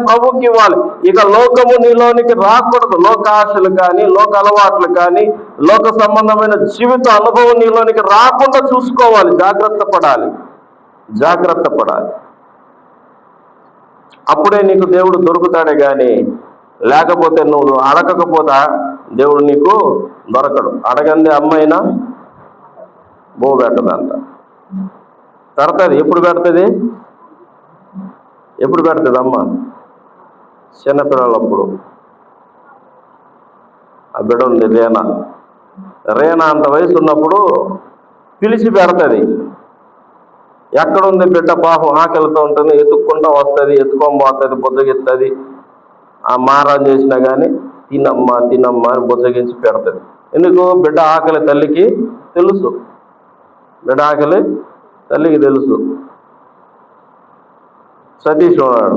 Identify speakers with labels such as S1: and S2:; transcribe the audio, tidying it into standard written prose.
S1: ప్రభుకి ఇవ్వాలి. ఇక లోకము నీలోనికి రాకూడదు. లోక ఆశలు కానీ, లోక అలవాట్లు కానీ, లోక సంబంధమైన జీవిత అనుభవం నీలోనికి రాకుండా చూసుకోవాలి. జాగ్రత్త పడాలి. అప్పుడే నీకు దేవుడు దొరుకుతాడే కానీ లేకపోతే నువ్వు అడగకపోతా దేవుడు నీకు దొరకడు. అడగంది అమ్మైనా బో పెట్టదంట, పెడతాది. ఎప్పుడు పెడుతుంది అమ్మ? చిన్నపిల్లలప్పుడు. ఆ బిడ్డ ఉంది రేనా అంత వయసు ఉన్నప్పుడు పిలిచి పెడతాది. ఎక్కడుంది బిడ్డ? పాపం ఆకలితో ఉంటుంది, ఎత్తుక్కుంటూ వస్తుంది, ఎత్తుకొని పోతుంది, బుజ్జగిస్తుంది. ఆ మారం చేసినా కానీ తినమ్మా అని బుజ్జగించి పెడతాది. ఎందుకు? బిడ్డ ఆకలి తల్లికి తెలుసు. సతీష్ ఉన్నాడు,